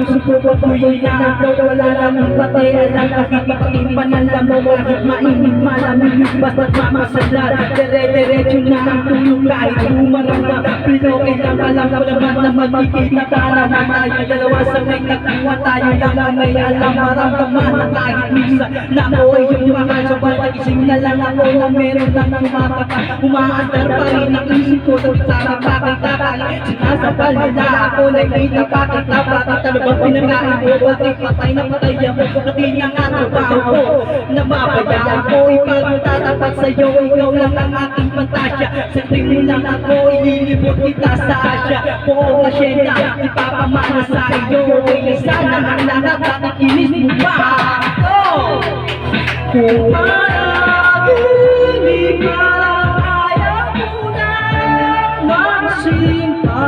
puso ko patuloy na ikaw wala namang pati. Alam nakikipagpanan mo kahit mainit malamig, basta't mamasalat dire-diretso na ang tulong kahit bumarang na pinokay lang. Alam ko naman na magkikita pa naman tayo dalawa sa may nagkuha tayo lang na may alam maramdaman na kahit minsan na ako ay yung makasabay. Nagising na lang ako na meron lang ng umaandar pa rin ang isip ko sa bakit sinasabal nila ako nakita bakit ano ba pinakain ko bakit patay na patay ako pati na nga trabaho ko na mabayaan ko ipagtatapat sa'yo ikaw lang ang aking pantasya sa tingin mo lang ako ililibot kita sa Asya buong asyenda ipapamana sa iyo kaya sana ang lahat nakikinis mo ba ako kung panaginip parang ayaw mo na magsimpa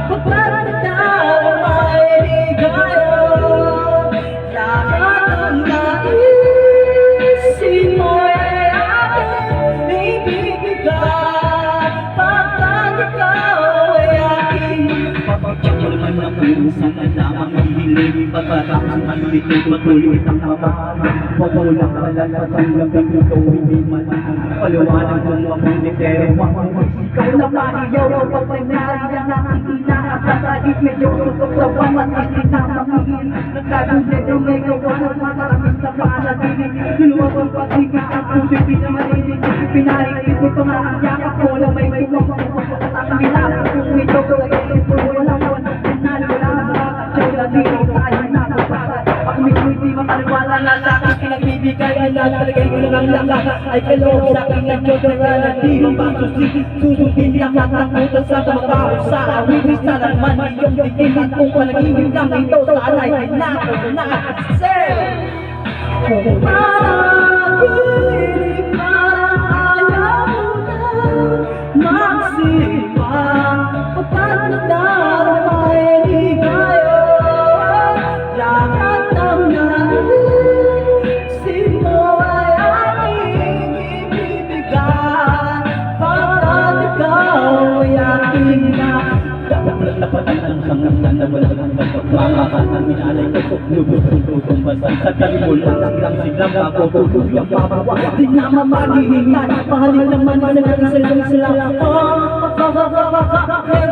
pagkatapos may ligaya lahat ang naisin mo ay aking ibibigay pagkat ikaw ay aking papagtsak mo naman ang pusan at lamang ang hiling pagkatapos man dito patuloy ang mamahal pagulang kalalasan ng pagkito hindi man paliwanag kung akong litero ikaw na maiyaw kapag nangyari ang aking inaasal kahit medyo tutok sa buwan at isinamangin nagkagulit ang may gawa ng mataramis na panaginip luluwag ang paghinga ang puso pinamarinig pinahigit ko ito nga ang yakap ko na may tulong at ang hinapin kung ito ay puro walang walang sinali wala ang mga katsyaw na dito tayo na maparat ako mismo hindi makaliwala na sa aking pinagbibigay ay natalagay ko lang ang lakas ay kaloob sa aking nag-Diyos na di mapasusin susundin lahat ng utos sa trabaho sa awit sa naman iyong dikinan kung panaginip lang ito sana ay nako na sir kung panaginip parang ayaw na magsipa pagkat nadarama ay ligaya lahat ng naisin mo ay aking ibibigay pagkat ikaw ay aking na dapat lapatan ang sangasan na wala kang kapagmamakan ang minalay ko lubos ang tutong basan sa talibol lang silang ako tutuyang papawa di na mamalihingan pahalin naman sa lang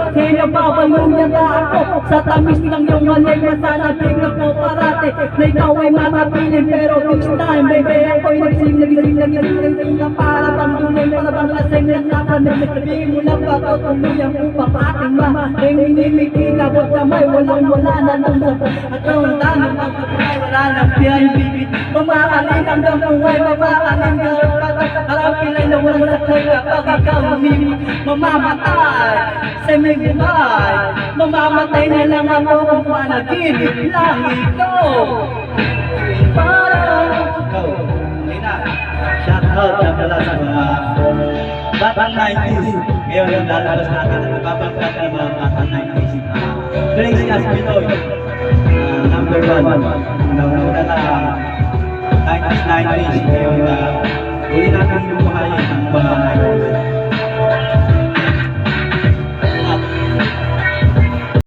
kaya babalong yata ako sa tamis ng iyong halay masanabing ako parate na ikaw ay matapiling pero this time baby ako'y nagsing na para bang dunay para bang lasing na nakanin sabihin mo lang ba ako tumiyang upang ating ang inimiti na huwag kamay walang-wala na lang sa at ang tanong ang kapay wala nang biyay bibit mamahalin hanggang buhay mamahalin harap pilay na walang sakay kapag ikaw umimik mamamatay sa may buhay mamamatay na lang ako kung panaginip lang ito para ikaw shout out na pala sa mga batang 90s ngayon yung lalabas natin at nababangkat ng mga batang 90s Grace Aspinoy number 1 nauna na 90s ngayon uli natin yung buhayin ng mga 90s